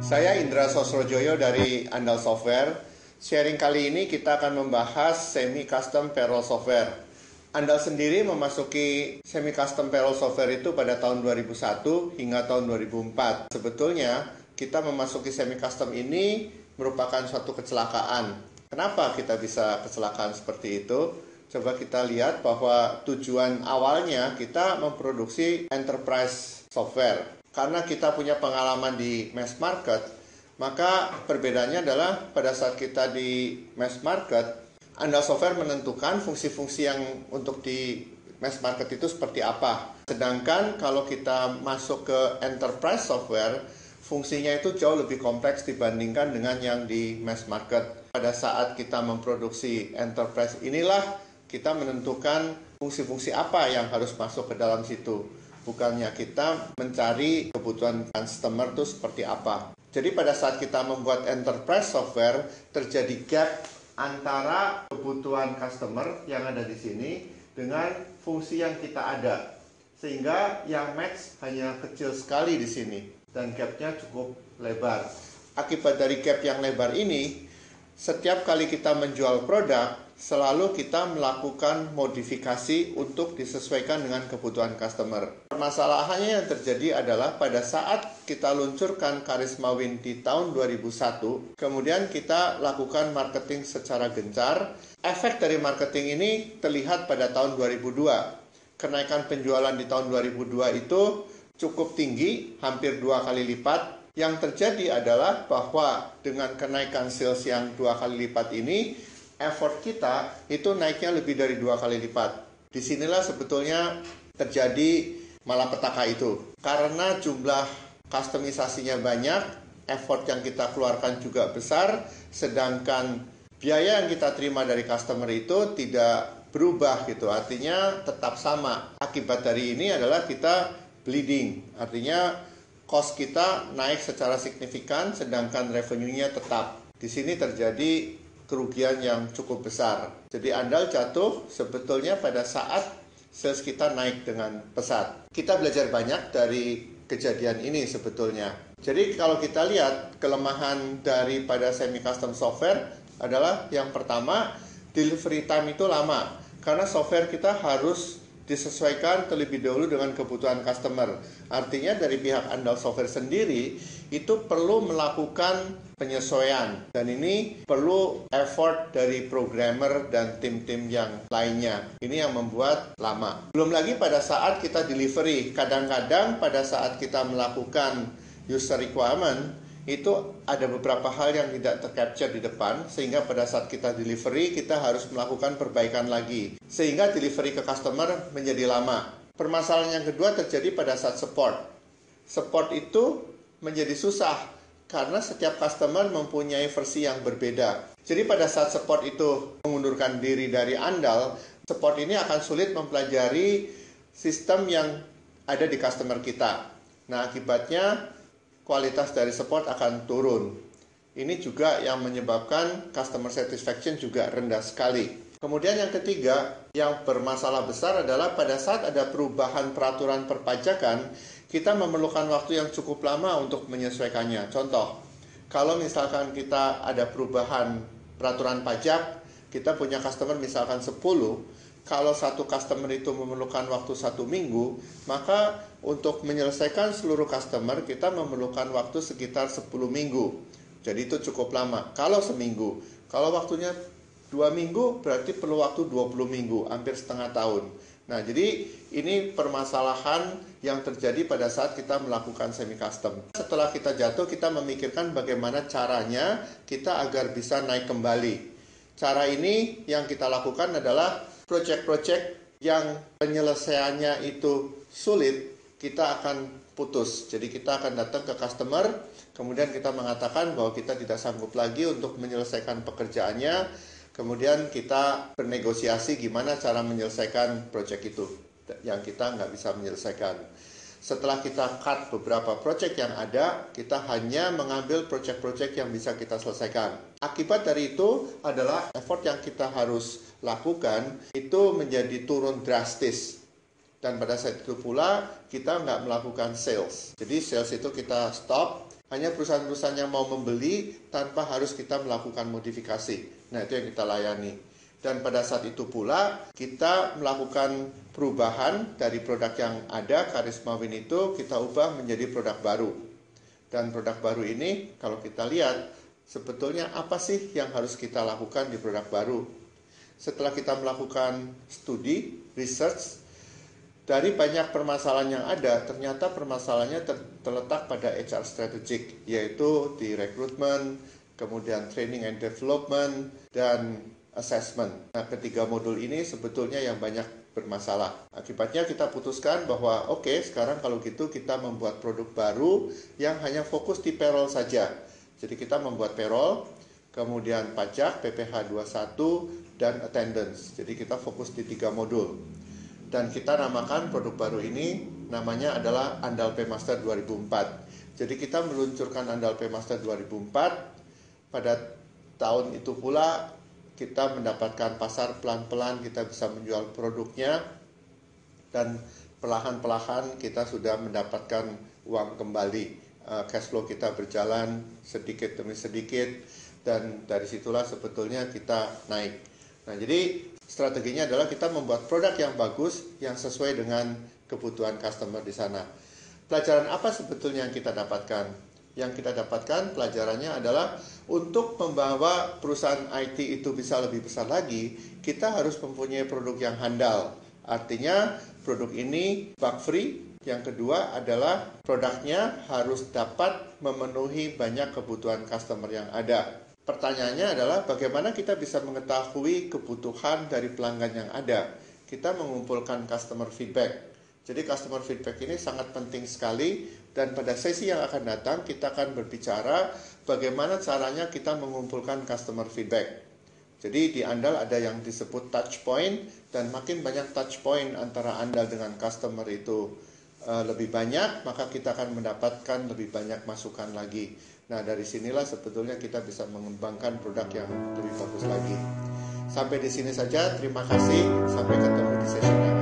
Saya Indra Sosrojoyo dari Andal Software. Sharing kali ini kita akan membahas semi-custom payroll software. Andal sendiri memasuki semi-custom payroll software itu pada tahun 2001 hingga tahun 2004. Sebetulnya kita memasuki semi-custom ini merupakan suatu kecelakaan. Kenapa kita bisa kecelakaan seperti itu? Coba kita lihat bahwa tujuan awalnya kita memproduksi enterprise software. Karena kita punya pengalaman di mass market, maka perbedaannya adalah pada saat kita di mass market, Andal Software menentukan fungsi-fungsi yang untuk di mass market itu seperti apa. Sedangkan kalau kita masuk ke enterprise software, fungsinya itu jauh lebih kompleks dibandingkan dengan yang di mass market. Pada saat kita memproduksi enterprise inilah kita menentukan fungsi-fungsi apa yang harus masuk ke dalam situ. Bukannya kita mencari kebutuhan customer itu seperti apa. Jadi pada saat kita membuat enterprise software, terjadi gap antara kebutuhan customer yang ada di sini dengan fungsi yang kita ada. Sehingga yang match hanya kecil sekali di sini dan gapnya cukup lebar. Akibat dari gap yang lebar ini, setiap kali kita menjual produk, selalu kita melakukan modifikasi untuk disesuaikan dengan kebutuhan customer. Permasalahannya yang terjadi adalah pada saat kita luncurkan Karisma Win di tahun 2001, kemudian kita lakukan marketing secara gencar. Efek dari marketing ini terlihat pada tahun 2002. Kenaikan penjualan di tahun 2002 itu cukup tinggi, hampir 2 kali lipat. Yang terjadi adalah bahwa dengan kenaikan sales yang 2 kali lipat ini, effort kita itu naiknya lebih dari 2 kali lipat. Disinilah sebetulnya terjadi malapetaka itu. Karena jumlah customisasinya banyak, effort yang kita keluarkan juga besar, sedangkan biaya yang kita terima dari customer itu tidak berubah gitu. Artinya tetap sama. Akibat dari ini adalah kita bleeding. Artinya cost kita naik secara signifikan, sedangkan revenue-nya tetap. Di sini terjadi kerugian yang cukup besar. Jadi Andal jatuh sebetulnya pada saat sales kita naik dengan pesat. Kita belajar banyak dari kejadian ini sebetulnya. Jadi kalau kita lihat kelemahan daripada semi-custom software adalah yang pertama, delivery time itu lama. Karena software kita harus disesuaikan terlebih dahulu dengan kebutuhan customer. Artinya dari pihak Andal Software sendiri itu perlu melakukan penyesuaian, dan ini perlu effort dari programmer dan tim-tim yang lainnya. Ini yang membuat lama. Belum lagi pada saat kita delivery, kadang-kadang pada saat kita melakukan user requirement itu ada beberapa hal yang tidak tercapture di depan, sehingga pada saat kita delivery kita harus melakukan perbaikan lagi, sehingga delivery ke customer menjadi lama. Permasalahan yang kedua terjadi pada saat support. Support itu menjadi susah karena setiap customer mempunyai versi yang berbeda. Jadi pada saat support itu mengundurkan diri dari Andal, support ini akan sulit mempelajari sistem yang ada di customer kita. Nah, akibatnya kualitas dari support akan turun. Ini juga yang menyebabkan customer satisfaction juga rendah sekali. Kemudian yang ketiga, yang bermasalah besar adalah pada saat ada perubahan peraturan perpajakan, kita memerlukan waktu yang cukup lama untuk menyesuaikannya. Contoh, kalau misalkan kita ada perubahan peraturan pajak, kita punya customer misalkan 10, kalau satu customer itu memerlukan waktu 1 minggu, maka untuk menyelesaikan seluruh customer kita memerlukan waktu sekitar 10 minggu. Jadi itu cukup lama. Kalau seminggu, kalau waktunya 2 minggu berarti perlu waktu 20 minggu, hampir setengah tahun. Nah, jadi ini permasalahan yang terjadi pada saat kita melakukan semi-custom. Setelah kita jatuh, kita memikirkan bagaimana caranya kita agar bisa naik kembali. Cara ini yang kita lakukan adalah project-project yang penyelesaiannya itu sulit, kita akan putus. Jadi kita akan datang ke customer, kemudian kita mengatakan bahwa kita tidak sanggup lagi untuk menyelesaikan pekerjaannya, kemudian kita bernegosiasi gimana cara menyelesaikan project itu yang kita nggak bisa menyelesaikan. Setelah kita cut beberapa project yang ada, kita hanya mengambil project-project yang bisa kita selesaikan. Akibat dari itu adalah effort yang kita harus lakukan itu menjadi turun drastis. Dan pada saat itu pula kita nggak melakukan sales. Jadi sales itu kita stop. Hanya perusahaan-perusahaan yang mau membeli tanpa harus kita melakukan modifikasi. Nah, itu yang kita layani. Dan pada saat itu pula kita melakukan perubahan dari produk yang ada, Karisma Win itu kita ubah menjadi produk baru. Dan produk baru ini kalau kita lihat sebetulnya apa sih yang harus kita lakukan di produk baru. Setelah kita melakukan studi, research, dari banyak permasalahan yang ada, ternyata permasalahannya terletak pada HR strategic, yaitu di rekrutmen, kemudian training and development, dan assessment. Nah, ketiga modul ini sebetulnya yang banyak bermasalah. Akibatnya kita putuskan bahwa oke, sekarang kalau gitu kita membuat produk baru yang hanya fokus di payroll saja. Jadi kita membuat payroll, kemudian pajak, PPh 21, dan attendance. Jadi kita fokus di 3 modul. Dan kita namakan produk baru ini namanya adalah Andal Paymaster 2004. Jadi kita meluncurkan Andal Paymaster 2004. Pada tahun itu pula kita mendapatkan pasar, pelan-pelan kita bisa menjual produknya, dan perlahan-perlahan kita sudah mendapatkan uang kembali. Cash flow kita berjalan sedikit demi sedikit, dan dari situlah sebetulnya kita naik. Nah, jadi strateginya adalah kita membuat produk yang bagus, yang sesuai dengan kebutuhan customer di sana. Pelajaran apa sebetulnya yang kita dapatkan? Yang kita dapatkan pelajarannya adalah untuk membawa perusahaan IT itu bisa lebih besar lagi, kita harus mempunyai produk yang handal. Artinya produk ini bug free. Yang kedua adalah produknya harus dapat memenuhi banyak kebutuhan customer yang ada. Pertanyaannya adalah bagaimana kita bisa mengetahui kebutuhan dari pelanggan yang ada. Kita mengumpulkan customer feedback. Jadi customer feedback ini sangat penting sekali, dan pada sesi yang akan datang kita akan berbicara bagaimana caranya kita mengumpulkan customer feedback. Jadi di Andal ada yang disebut touch point, dan makin banyak touch point antara Andal dengan customer itu lebih banyak, maka kita akan mendapatkan lebih banyak masukan lagi. Nah, dari sinilah sebetulnya kita bisa mengembangkan produk yang lebih bagus lagi. Sampai di sini saja, terima kasih, sampai ketemu di sesi